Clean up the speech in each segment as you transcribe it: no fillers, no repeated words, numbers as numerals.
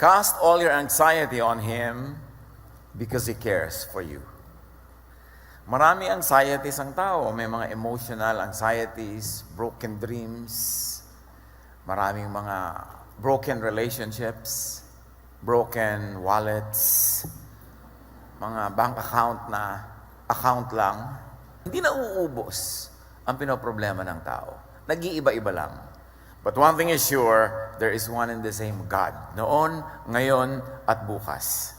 Cast all your anxiety on Him because He cares for you. Marami anxieties ang tao. May mga emotional anxieties, broken dreams, maraming mga broken relationships, broken wallets, mga bank account na account lang. Hindi na uubos ang pinoproblema ng tao. Nag-iiba-iba lang. But one thing is sure, there is one and the same God. Noon, ngayon, at bukas.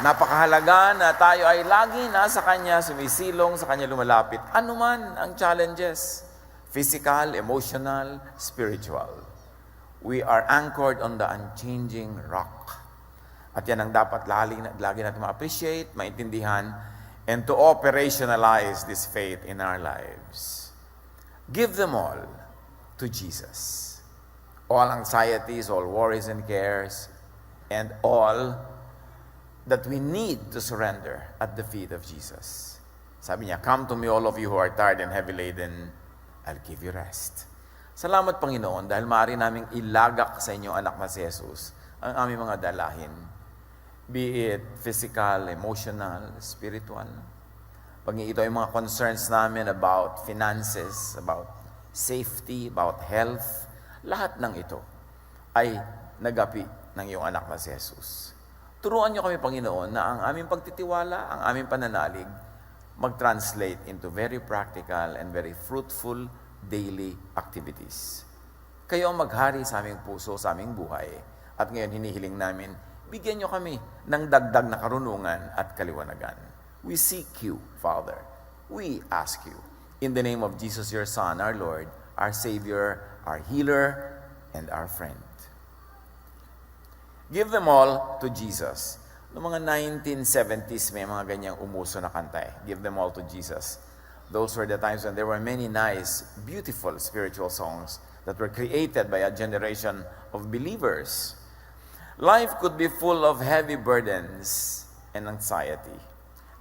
Napakahalaga na tayo ay lagi nasa Kanya, sumisilong, sa Kanya lumalapit. Ano man ang challenges, physical, emotional, spiritual. We are anchored on the unchanging rock. At yan ang dapat lagi natin ma-appreciate, maintindihan, and to operationalize this faith in our lives. Give them all to Jesus. All anxieties, all worries and cares, and all that we need to surrender at the feet of Jesus. Sabi niya, "Come to me all of you who are tired and heavy laden, I'll give you rest." Salamat Panginoon dahil maaari naming ilagak sa inyong anak na si Jesus ang aming mga dalahin. Be it physical, emotional, spiritual. Pag ito ay mga concerns namin about finances, about safety, about health, lahat ng ito ay nagapi ng iyong anak na si Jesus. Turuan niyo kami, Panginoon, na ang aming pagtitiwala, ang aming pananalig, mag-translate into very practical and very fruitful daily activities. Kayo ang maghari sa aming puso, sa aming buhay. At ngayon hinihiling namin, bigyan niyo kami ng dagdag na karunungan at kaliwanagan. We seek you, Father. We ask you. In the name of Jesus, your Son, our Lord, our Savior, our Healer, and our Friend. Give them all to Jesus. Noong mga 1970s, may mga ganyang umuso na kanta eh. Give them all to Jesus. Those were the times when there were many nice, beautiful spiritual songs that were created by a generation of believers. Life could be full of heavy burdens and anxiety.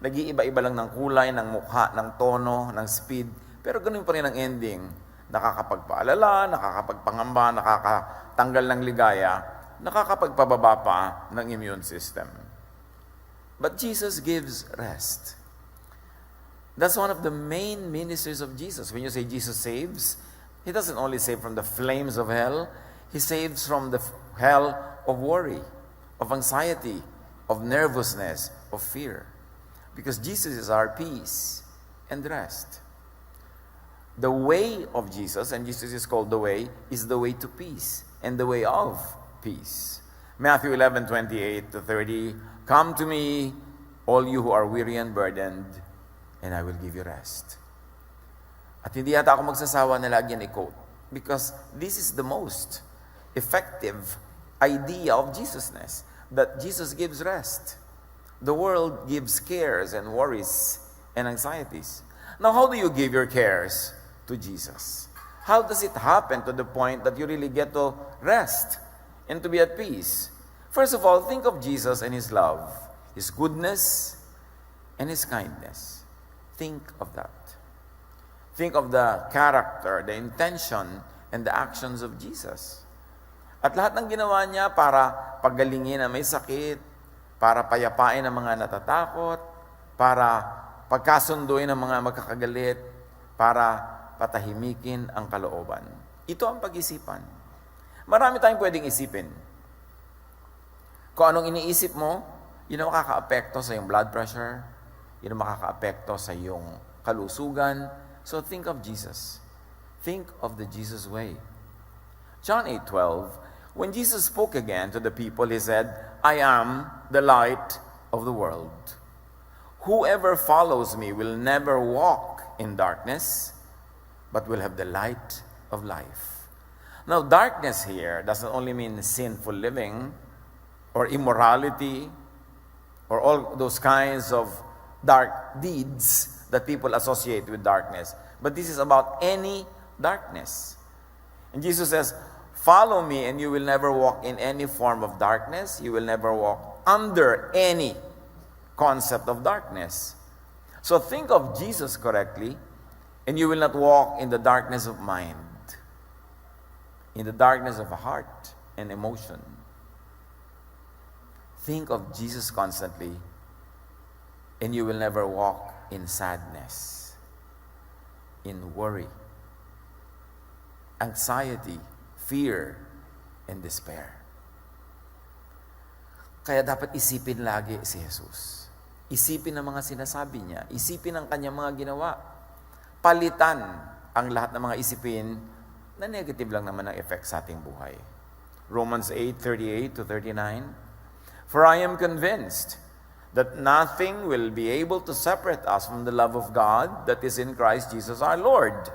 Nag-iiba-iba lang ng kulay, ng mukha, ng tono, ng speed, pero ganun pa rin ang ending. Nakakapagpaalala, nakakapagpangamba, nakakatanggal ng ligaya, nakakapagpababa pa ng immune system. But Jesus gives rest. That's one of the main ministries of Jesus. When you say Jesus saves, He doesn't only save from the flames of hell, He saves from the hell of worry, of anxiety, of nervousness, of fear. Because Jesus is our peace and rest. The way of Jesus, and Jesus is called the way, is the way to peace and the way of peace. Matthew 11:28-30, "Come to me, all you who are weary and burdened, and I will give you rest." At hindi yata ako magsasawa na lagi yan i-quote, because this is the most effective idea of Jesusness, that Jesus gives rest. The world gives cares and worries and anxieties. Now, how do you give your cares to Jesus? How does it happen to the point that you really get to rest and to be at peace? First of all, think of Jesus and His love, His goodness, and His kindness. Think of that. Think of the character, the intention, and the actions of Jesus. At lahat ng ginawa niya para pagalingin ang may sakit, para payapain ang mga natatakot, para pagkasunduin ang mga magkakagalit, para patahimikin ang kalooban. Ito ang pag-isipan. Marami tayong pwedeng isipin. Kung anong iniisip mo, yun ang makaka-apekto sa iyong blood pressure, yun ang makaka-apekto sa iyong kalusugan. So think of Jesus. Think of the Jesus way. John 8:12, when Jesus spoke again to the people, He said, "I am the light of the world. Whoever follows me will never walk in darkness, but will have the light of life." Now, darkness here doesn't only mean sinful living or immorality or all those kinds of dark deeds that people associate with darkness. But this is about any darkness. And Jesus says, "Follow me and you will never walk in any form of darkness. You will never walk under any concept of darkness." So think of Jesus correctly, and you will not walk in the darkness of mind, in the darkness of heart and emotion. Think of Jesus constantly, and you will never walk in sadness, in worry, anxiety, fear, and despair. Kaya dapat isipin lagi si Jesus. Isipin ang mga sinasabi niya. Isipin ang kanyang mga ginawa. Palitan ang lahat ng mga isipin na negative lang naman ang effect sa ating buhay. Romans 8:38-39. For I am convinced that nothing will be able to separate us from the love of God that is in Christ Jesus our Lord.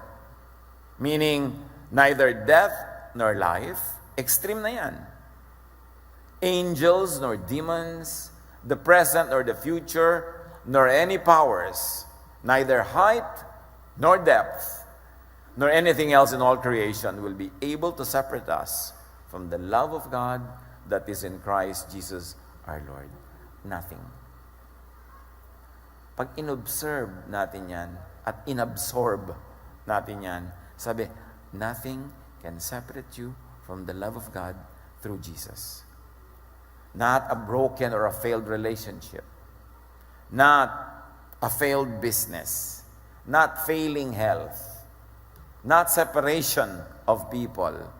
Meaning, neither death nor life, extreme na yan. Angels nor demons, the present nor the future, nor any powers, neither height nor depth, nor anything else in all creation will be able to separate us from the love of God that is in Christ Jesus our Lord. Nothing. Pag inobserve natin yan at inabsorb natin yan, sabi, nothing can separate you from the love of God through Jesus. Not a broken or a failed relationship. Not a failed business. Not failing health. Not separation of people.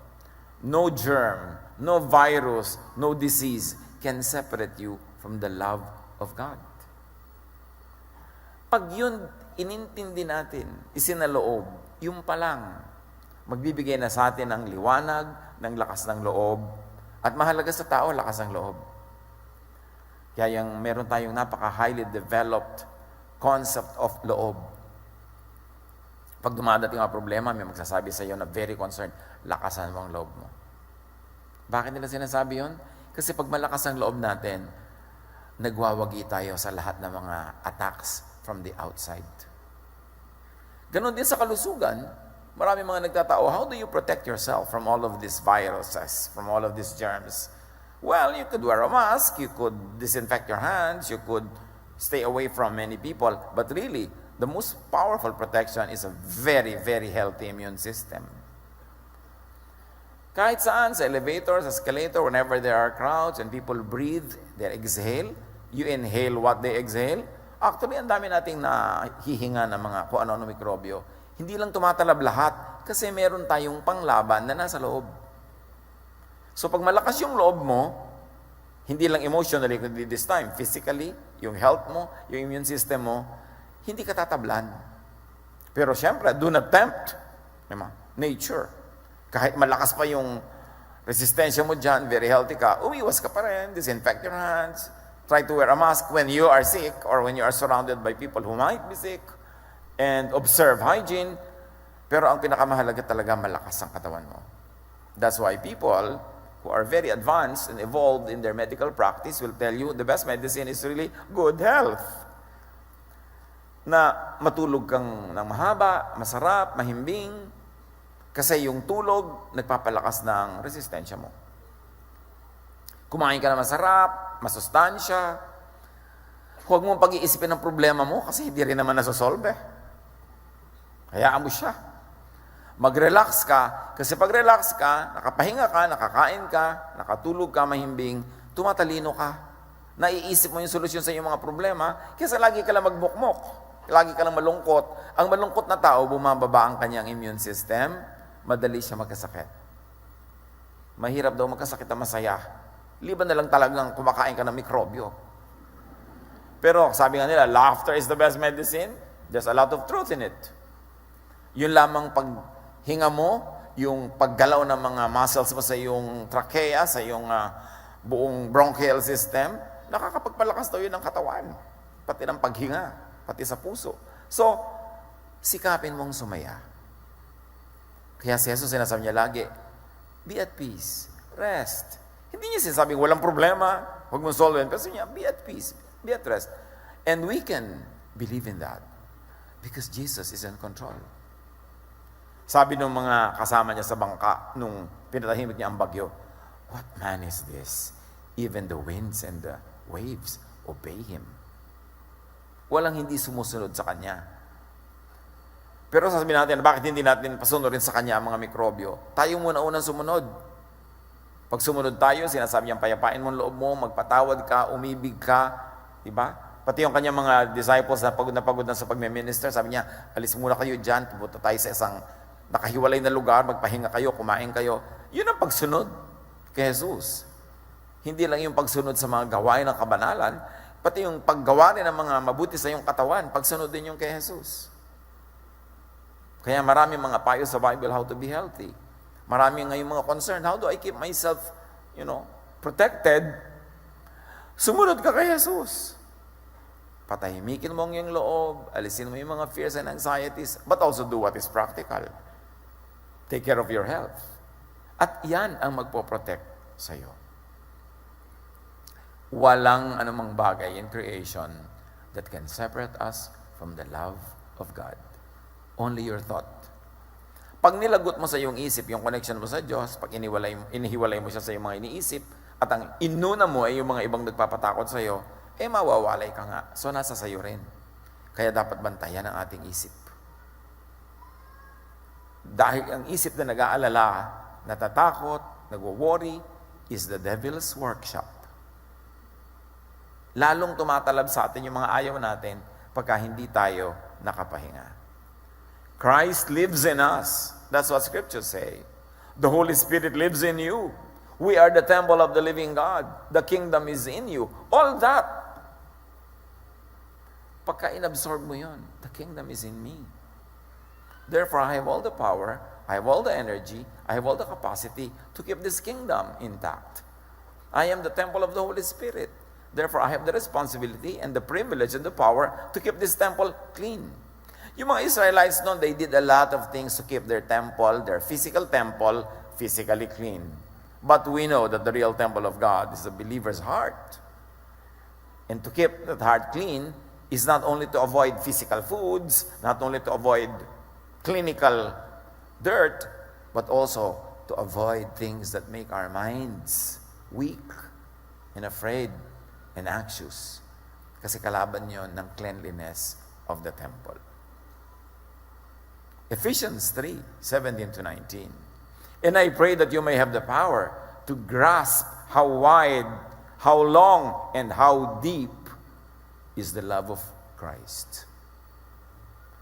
No germ, no virus, no disease can separate you from the love of God. Pag yun inintindi natin, isinaloob, yung pa lang, magbibigay na sa atin ng liwanag, ng lakas ng loob, at mahalaga sa tao, lakas ng loob. Kaya yung meron tayong napaka-highly developed concept of loob. Pag dumadating ang problema, may magsasabi sa iyo na very concerned, lakasan mo ang loob mo. Bakit nila sinasabi yun? Kasi pag malakas ang loob natin, nagwawagi tayo sa lahat ng mga attacks from the outside. Ganon din sa kalusugan, marami mga nagtatao, how do you protect yourself from all of these viruses, from all of these germs? Well, you could wear a mask, you could disinfect your hands, you could stay away from many people, but really, the most powerful protection is a very, very healthy immune system. Kahit saan, sa elevator, sa escalator, whenever there are crowds and people breathe, they exhale, you inhale what they exhale. Actually, ang dami nating nahihinga ng mga kung ano-ano mikrobyo. Hindi lang tumatalab lahat kasi meron tayong panglaban na nasa loob. So pag malakas yung loob mo, hindi lang emotionally, kundi this time, physically, yung health mo, yung immune system mo, hindi ka tatablan. Pero syempre, do not tempt nature. Kahit malakas pa yung resistensya mo dyan, very healthy ka, umiwas ka pa rin, disinfect your hands, try to wear a mask when you are sick or when you are surrounded by people who might be sick, and observe hygiene. Pero ang pinakamahalaga talaga, malakas ang katawan mo. That's why people who are very advanced and evolved in their medical practice will tell you the best medicine is really good health. Na matulog kang ng mahaba, masarap, mahimbing, kasi yung tulog, nagpapalakas ng resistensya mo. Kumain ka na masarap, masustansya. Huwag mong pag-iisipin ng problema mo kasi hindi rin naman nasosolve. Hayaan mo siya. Mag-relax ka, kasi pag relax ka, nakapahinga ka, nakakain ka, nakatulog ka, mahimbing, tumatalino ka. Naiisip mo yung solusyon sa iyong mga problema, kasi lagi ka lang magbukmok, lagi ka lang malungkot. Ang malungkot na tao, bumababa ang kanyang immune system, madali siya magkasakit. Mahirap daw magkasakit na masaya. Liban na lang talagang kumakain ka ng mikrobyo. Pero sabi nga nila, laughter is the best medicine. There's a lot of truth in it. Yun lamang paghinga mo, yung paggalaw ng mga muscles mo sa iyong trachea, sa iyong buong bronchial system, nakakapagpalakas daw yun ng katawan. Pati ng paghinga, pati sa puso. So, sikapin mong sumaya. Kaya si Jesus sinasabi niya lagi, be at peace, rest. Hindi niya sinasabing walang problema, huwag mong solve yun. Pero niya, be at peace, be at rest. And we can believe in that because Jesus is in control. Sabi ng mga kasama niya sa bangka nung pinatahimik niya ang bagyo, what man is this? Even the winds and the waves obey him. Walang hindi sumusunod sa kanya. Pero sasabihin natin, bakit hindi natin pasunurin sa kanya ang mga mikrobyo? Tayo muna unang sumunod. Pag sumunod tayo, sinasabi niyang payapain mo ang loob mo, magpatawad ka, umibig ka, di ba? Pati yung kanyang mga disciples na pagod na sa pagme-minister, sabi niya, alis muna kayo dyan, pupunta tayo sa isang nakahiwalay na lugar, magpahinga kayo, kumain kayo. Yun ang pagsunod kay Jesus. Hindi lang yung pagsunod sa mga gawain ng kabanalan, pati yung paggawa rin ng mga mabuti sa iyong katawan, pagsunod din yung kay Jesus. Kaya marami mga payo sa Bible how to be healthy. Marami ngayong mga concern, how do I keep myself, protected? Sumunod ka kay Jesus. Patahimikin mo ang iyong loob, alisin mo yung mga fears and anxieties, but also do what is practical. Take care of your health. At yan ang magpo-protect sa iyo. Walang anumang bagay in creation that can separate us from the love of God. Only your thought. Pag nilagot mo sa iyong isip, yung connection mo sa Diyos, pag inihiwalay mo siya sa iyong mga iniisip, at ang inuna mo ay yung mga ibang nagpapatakot sa iyo, mawawalay ka nga. So, nasa sayo rin. Kaya dapat bantayan ang ating isip. Dahil ang isip na nag-aalala, natatakot, nagwo-worry, is the devil's workshop. Lalong tumatalab sa atin yung mga ayaw natin pagka hindi tayo nakapahinga. Christ lives in us. That's what scriptures say. The Holy Spirit lives in you. We are the temple of the living God. The kingdom is in you. All that, pagka inabsorb mo yun, the kingdom is in me. Therefore, I have all the power, I have all the energy, I have all the capacity to keep this kingdom intact. I am the temple of the Holy Spirit. Therefore, I have the responsibility and the privilege and the power to keep this temple clean. Yung mga Israelites noon, they did a lot of things to keep their temple, their physical temple, physically clean. But we know that the real temple of God is the believer's heart. And to keep that heart clean is not only to avoid physical foods, not only to avoid clinical dirt, but also to avoid things that make our minds weak and afraid and anxious. Kasi kalaban yon ng cleanliness of the temple. Ephesians 3:17-19. And I pray that you may have the power to grasp how wide, how long, and how deep is the love of Christ.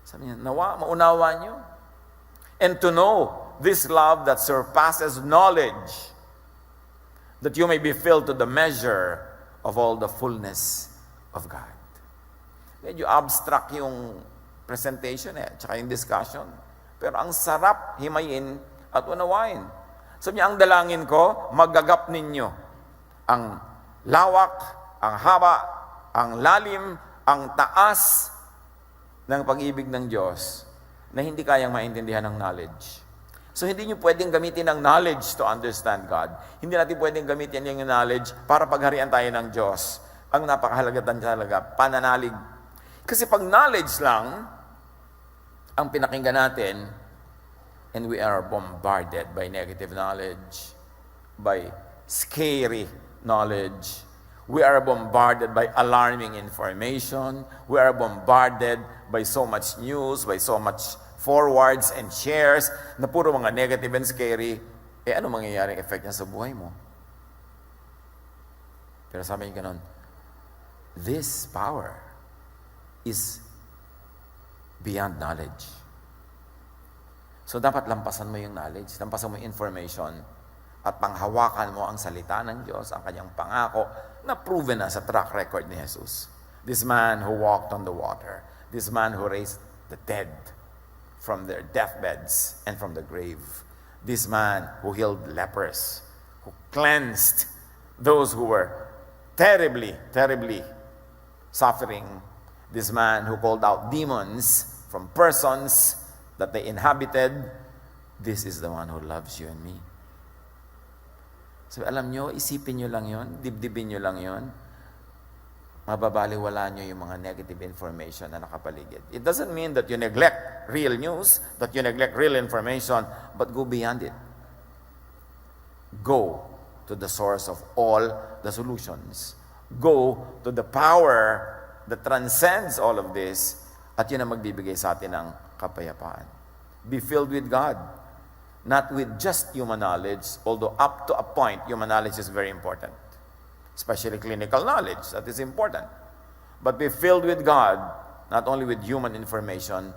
Sabi niya, nawa, maunawa niyo. And to know this love that surpasses knowledge, that you may be filled to the measure of all the fullness of God. Medyo abstract yung presentation tsaka yung discussion. Pero ang sarap himayin at unawain. Sabi niya, ang dalangin ko, magagap ninyo ang lawak, ang haba, ang lalim, ang taas ng pag-ibig ng Diyos na hindi kayang maintindihan ng knowledge. So, hindi nyo pwedeng gamitin ang knowledge to understand God. Hindi natin pwedeng gamitin yung knowledge para pagharian tayo ng Diyos. Ang napakahalaga talaga, pananalig. Kasi pag knowledge lang ang pinakinggan natin, and we are bombarded by negative knowledge, by scary knowledge. We are bombarded by alarming information. We are bombarded by so much news, by so much forwards and shares na puro mga negative and scary. Ano mangyayaring effect niya sa buhay mo? Pero sabi niya ganun, this power is beyond knowledge. So dapat lampasan mo yung knowledge, lampasan mo yung information, at panghawakan mo ang salita ng Diyos, ang kanyang pangako, na proven na sa track record ni Jesus. This man who walked on the water, this man who raised the dead from their deathbeds and from the grave, this man who healed lepers, who cleansed those who were terribly, terribly suffering, this man who called out demons from persons that they inhabited, this is the one who loves you and me. So alam nyo, isipin nyo lang yon, dibdibin nyo lang yon, mababaliwala nyo yung mga negative information na nakapaligid. It doesn't mean that you neglect real news, that you neglect real information, but go beyond it. Go to the source of all the solutions. Go to the power that transcends all of this, at yun ang magbibigay sa atin ng kapayapaan. Be filled with God. Not with just human knowledge, although up to a point, human knowledge is very important. Especially clinical knowledge, that is important. But be filled with God, not only with human information,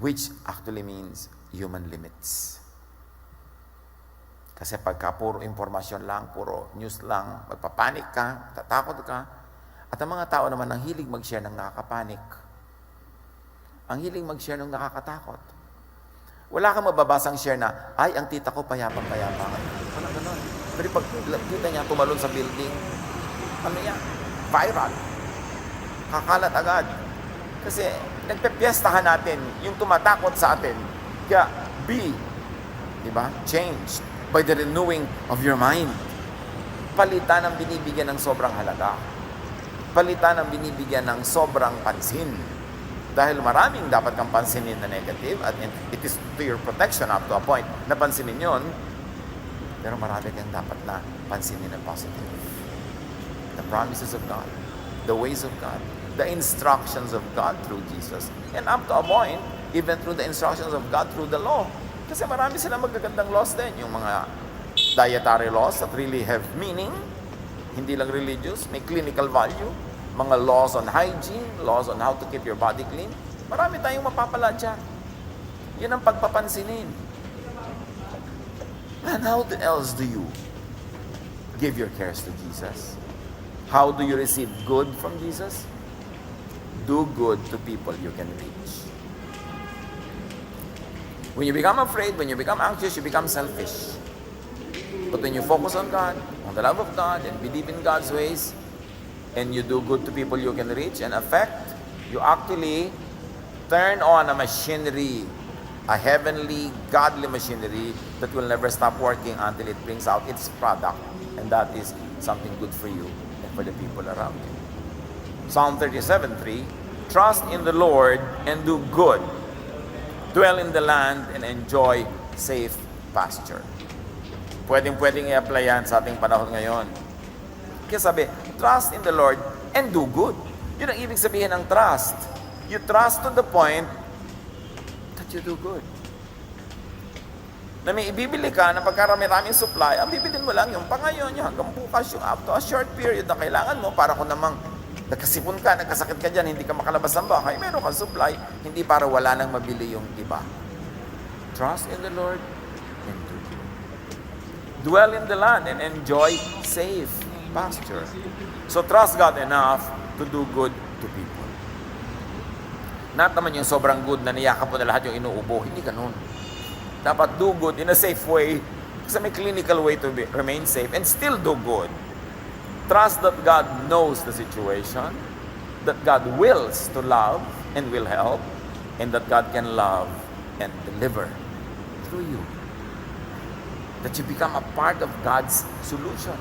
which actually means human limits. Kasi pagka puro informasyon lang, puro news lang, magpapanik ka, tatakot ka, at ang mga tao naman ang hilig mag-share ng nakakapanik. Ang hilig mag-share ng nakakatakot. Wala kang mababasang share na, ay, ang tita ko payapang-payapa. Walang ganon. Pero pag kita niya tumalon sa building, ano yan? Viral. Kakalat agad. Kasi nagpepiestahan natin yung tumatakot sa atin. Kaya be, di ba? Changed by the renewing of your mind. Palitan ang binibigyan ng sobrang halaga. Palitan ang binibigyan ng sobrang pansin. Dahil maraming dapat kang pansinin na negative at it is to your protection up to a point na pansinin yun, pero marami kang dapat na pansinin na positive. The promises of God, the ways of God, the instructions of God through Jesus, and up to a point, even through the instructions of God through the law. Kasi marami silang magagandang laws din, yung mga dietary laws that really have meaning, hindi lang religious, may clinical value, mga laws on hygiene, laws on how to keep your body clean. Marami tayong mapapala dyan. Yan ang pagpapansinin. And how else do you give your cares to Jesus? How do you receive good from Jesus? Do good to people you can reach. When you become afraid, when you become anxious, you become selfish. But when you focus on God, on the love of God, and believe in God's ways, and you do good to people you can reach and affect, you actually turn on a machinery, a heavenly, godly machinery that will never stop working until it brings out its product. And that is something good for you and for the people around you. Psalm 37:3, trust in the Lord and do good. Dwell in the land and enjoy safe pasture. Pwedeng i-apply yan sa ating panahon ngayon. Kaya sabi, trust in the Lord and do good. Yun ang ibig sabihin ng trust. You trust to the point that you do good. Na may ibibili ka na pagkarami-raming supply, ang bibilin mo lang yung pangayon nyo hanggang bukas yung up to a short period na kailangan mo para kung namang nagkasipon ka, nagkasakit ka dyan, hindi ka makalabas ng bahay, meron kang supply, hindi para wala nang mabili yung iba. Trust in the Lord and do good. Dwell in the land and enjoy safe pasture. So trust God enough to do good to people. Not naman yung sobrang good na niyakap mo na lahat yung inuubo. Hindi ganun. Dapat do good in a safe way kasi may clinical way to remain safe and still do good. Trust that God knows the situation, that God wills to love and will help, and that God can love and deliver through you. That you become a part of God's solution.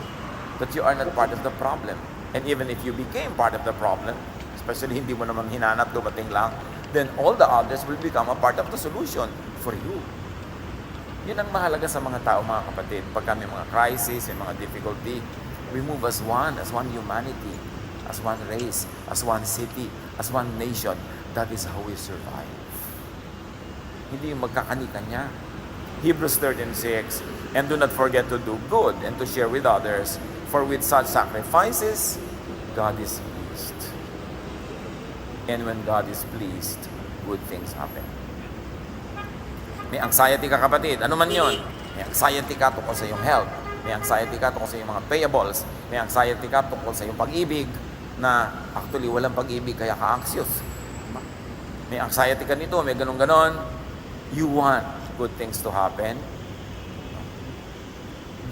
That you are not part of the problem. And even if you became part of the problem, especially hindi mo naman hinanap, dumating lang, then all the others will become a part of the solution for you. Yun ang mahalaga sa mga tao, mga kapatid. Pagka may mga crisis, may mga difficulty, we move as one humanity, as one race, as one city, as one nation. That is how we survive. Hindi yung magkakani-kanya. Hebrews 13:6, and do not forget to do good and to share with others, for with such sacrifices, God is pleased. And when God is pleased, good things happen. May anxiety ka, kapatid. Ano man yun? May anxiety ka tungkol sa iyong health. May anxiety ka tungkol sa iyong mga payables. May anxiety ka tungkol sa iyong pag-ibig na actually walang pag-ibig kaya ka anxious. May anxiety ka nito, may ganun-ganon. You want good things to happen.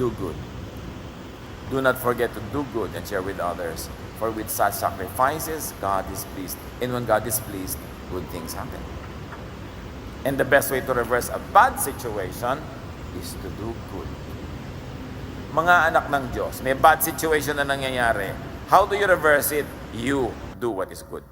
Do good. Do not forget to do good and share with others. For with such sacrifices, God is pleased. And when God is pleased, good things happen. And the best way to reverse a bad situation is to do good. Mga anak ng Diyos, may bad situation na nangyayari. How do you reverse it? You do what is good.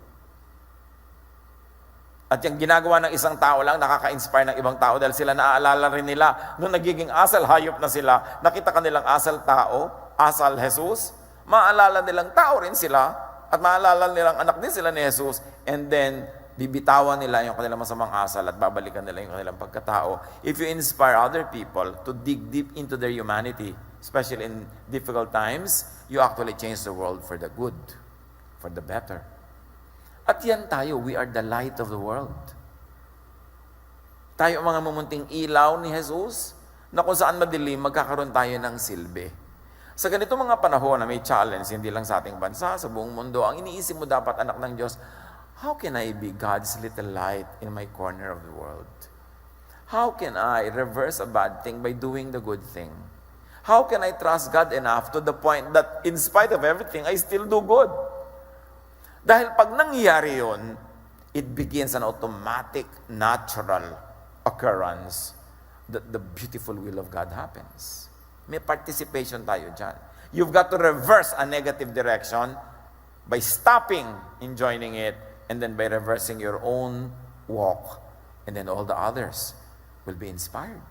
At yung ginagawa ng isang tao lang, nakaka-inspire ng ibang tao dahil sila naaalala rin nila nung nagiging asal hayop na sila, nakita kanilang asal tao, asal Jesus, maalala nilang tao rin sila at maalala nilang anak din sila ni Jesus, and then bibitawan nila yung kanilang masamang asal at babalikan nila yung kanilang pagkatao. If you inspire other people to dig deep into their humanity, especially in difficult times, you actually change the world for the good, for the better. At yan tayo, we are the light of the world. Tayo ang mga mumunting ilaw ni Jesus, na kung saan madilim, magkakaroon tayo ng silbi. Sa ganito mga panahon na may challenge, hindi lang sa ating bansa, sa buong mundo, ang iniisip mo dapat, anak ng Diyos, how can I be God's little light in my corner of the world? How can I reverse a bad thing by doing the good thing? How can I trust God enough to the point that in spite of everything, I still do good? Dahil pag nangyayari yun, it begins an automatic, natural occurrence that the beautiful will of God happens. May participation tayo dyan. You've got to reverse a negative direction by stopping in joining it, and then by reversing your own walk, and then all the others will be inspired.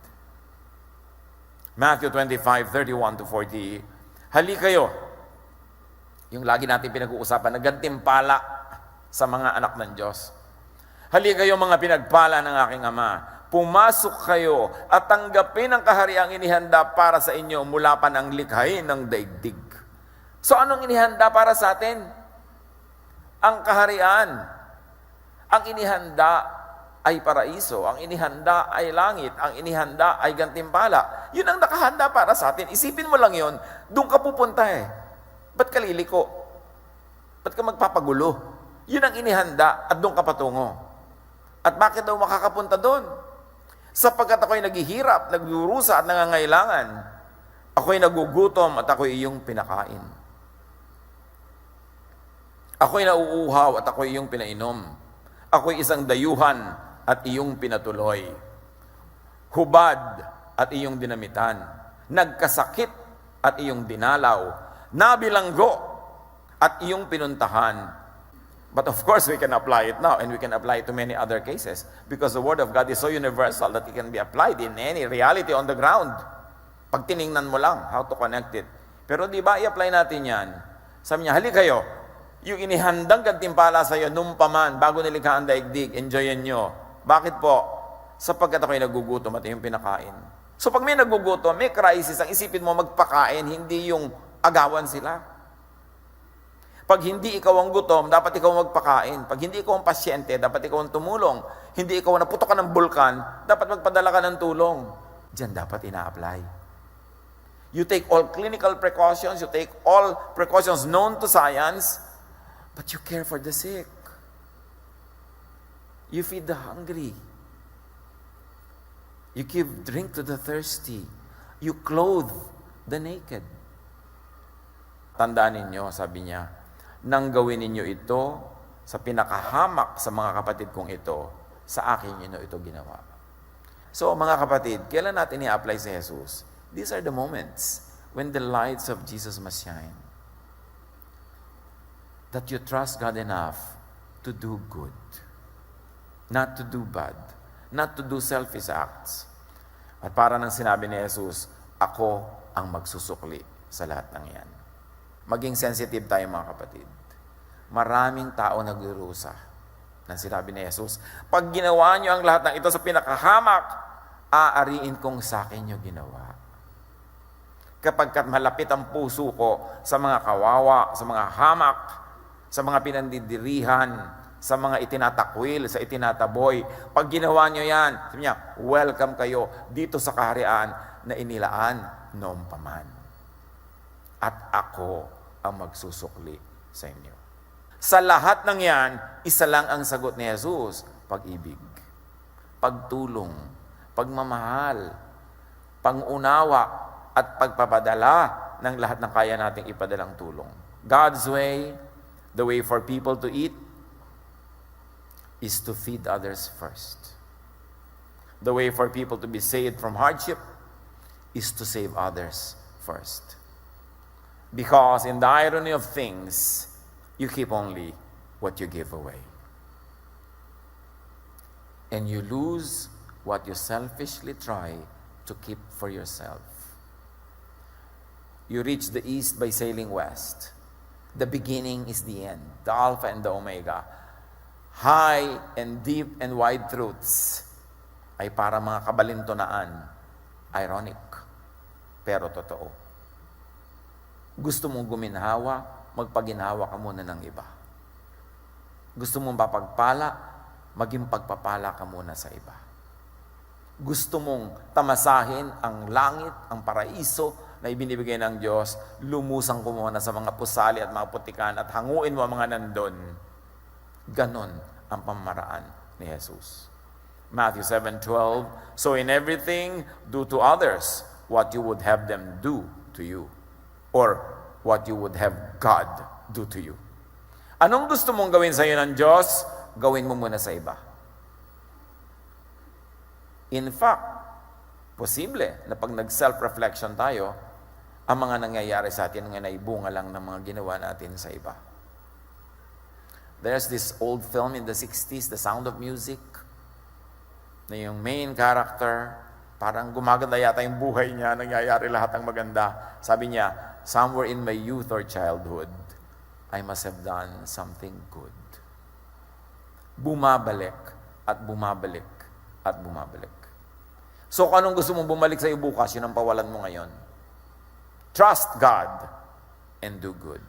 Matthew 25:31-40, hali kayo, yung lagi natin pinag-uusapan, nagantimpala sa mga anak ng Diyos. Hali kayo mga pinagpala ng aking Ama, pumasok kayo at tanggapin ang kahariang inihanda para sa inyo mula pa ng likhain ng daigdig. So anong inihanda para sa atin? Ang kaharian. Ang inihanda ay paraiso. Ang inihanda ay langit. Ang inihanda ay gantimpala. Yun ang nakahanda para sa atin. Isipin mo lang yun, doon ka pupunta eh. Ba't ka liliko? Ba't ka magpapagulo? Yun ang inihanda at doon ka patungo. At bakit daw makakapunta doon? Sapagkat ako'y naghihirap, nagdurusa at nangangailangan. Ako'y nagugutom at ako'y iyong pinakain. Ako'y nauuhaw at ako'y iyong pinainom. Ako'y isang dayuhan at iyong pinatuloy. Hubad at iyong dinamitan. Nagkasakit at iyong dinalaw. Nabilanggo at iyong pinuntahan. But of course, we can apply it now, and we can apply it to many other cases because the Word of God is so universal that it can be applied in any reality on the ground. Pag tiningnan mo lang how to connect it. Pero di ba, i-apply natin yan. Sabi niya, hali kayo, yung inihandang gantimpala sa iyo, nung paman, bago nilikha ang daigdig, enjoyin nyo. Bakit po? Sapagkat ako'y nagugutom at yung pinakain. So pag may nagugutom, may crisis, ang isipin mo magpakain, hindi yung agawan sila. Pag hindi ikaw ang gutom, dapat ikaw magpakain. Pag hindi ikaw ang pasyente, dapat ikaw ang tumulong. Hindi ikaw ang naputok ka ng bulkan, dapat magpadala ka ng tulong. Diyan dapat ina-apply. You take all clinical precautions, you take all precautions known to science, but you care for the sick. You feed the hungry. You give drink to the thirsty. You clothe the naked. Tandaan ninyo, sabi niya, nang gawin ninyo ito sa pinakahamak sa mga kapatid kong ito, sa akin ninyo ito ginawa. So mga kapatid, kailan natin i-apply si Jesus? These are the moments when the lights of Jesus must shine. That you trust God enough to do good, not to do bad, not to do selfish acts. At para nang sinabi ni Jesus, ako ang magsusukli sa lahat ng yan. Maging sensitive tayo mga kapatid. Maraming tao nagdurusa. Nang sinabi ni Jesus, pag ginawa nyo ang lahat ng ito sa pinakahamak, aariin kong sa akin nyo ginawa. Kapag malapit ang puso ko sa mga kawawa, sa mga hamak, sa mga pinandidirihan, sa mga itinatakwil, sa itinataboy, pag ginawa nyo yan, sabi niya, welcome kayo dito sa kaharian na inilaan noong paman. At ako ang magsusukli sa inyo. Sa lahat ng yan, isa lang ang sagot ni Jesus, pag-ibig, pagtulong, pagmamahal, pangunawa, at pagpapadala ng lahat ng kaya nating ipadalang tulong. God's way, the way for people to eat, is to feed others first. The way for people to be saved from hardship is to save others first. Because in the irony of things, you keep only what you give away. And you lose what you selfishly try to keep for yourself. You reach the east by sailing west. The beginning is the end, the Alpha and the Omega. high and deep and wide truths ay para mga kabalintunaan. Ironic, pero totoo. Gusto mong guminhawa, magpaginhawa ka muna ng iba. Gusto mong papagpala, maging pagpapala ka muna sa iba. Gusto mong tamasahin ang langit, ang paraiso na ibinibigay ng Diyos, lumusang ko muna sa mga pusali at mga putikan at hanguin mo ang mga nandun. Ganon ang pamaraan ni Jesus. Matthew 7:12, so in everything, do to others what you would have them do to you, or what you would have God do to you. Anong gusto mong gawin sa iyo ng Diyos? Gawin mo muna sa iba. In fact, posible na pag nag-self-reflection tayo, ang mga nangyayari sa atin ngayon ay bunga lang ng mga ginawa natin sa iba. There's this old film in the 60s, The Sound of Music, na yung main character, parang gumaganda yata yung buhay niya, nangyayari lahat ng maganda. Sabi niya, somewhere in my youth or childhood, I must have done something good. Bumabalik at bumabalik at bumabalik. So kung anong gusto mong bumalik sa iyo bukas, yun ang pawalan mo ngayon. Trust God and do good.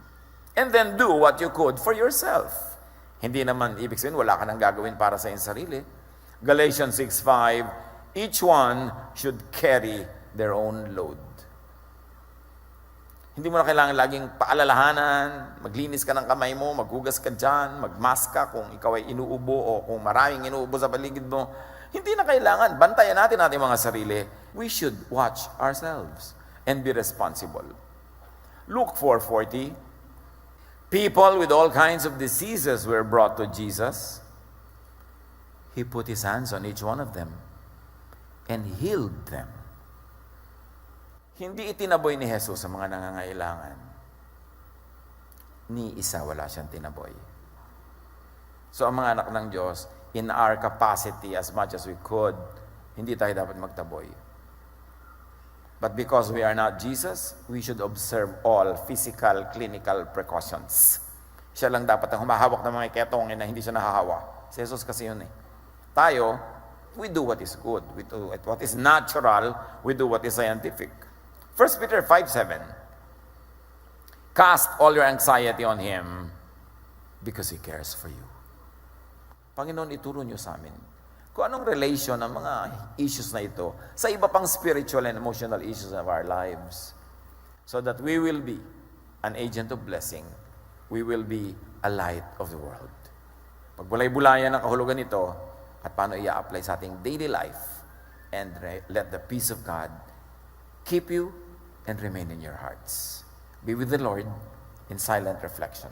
And then do what you could for yourself. Hindi naman ibig sabihin, wala ka nang gagawin para sa iyong sarili. Galatians 6:5, each one should carry their own load. Hindi mo na kailangan laging paalalahanan, maglinis ka ng kamay mo, maghugas ka dyan, magmask ka kung ikaw ay inuubo o kung maraming inuubo sa paligid mo. Hindi na kailangan. Bantayan natin ating mga sarili. We should watch ourselves and be responsible. Luke 4:40, people with all kinds of diseases were brought to Jesus. He put his hands on each one of them and healed them. Hindi itinaboy ni Jesus sa mga nangangailangan. Ni isa wala siyang tinaboy. So ang mga anak ng Diyos, in our capacity as much as we could, hindi tayo dapat magtaboy. But because we are not Jesus, we should observe all physical, clinical precautions. Siya lang dapat ang humahawak ng mga ketong na hindi siya nahahawa. Si Jesus kasi yun eh. Tayo, we do what is good. We do what is natural. We do what is scientific. 1 Peter 5:7, cast all your anxiety on Him because He cares for you. Panginoon, ituro niyo sa amin kung anong relation ng mga issues na ito sa iba pang spiritual and emotional issues of our lives, so that we will be an agent of blessing. We will be a light of the world. Pagbulay-bulayan ang kahulugan nito at paano i-apply sa ating daily life, and let the peace of God keep you and remain in your hearts. Be with the Lord in silent reflection.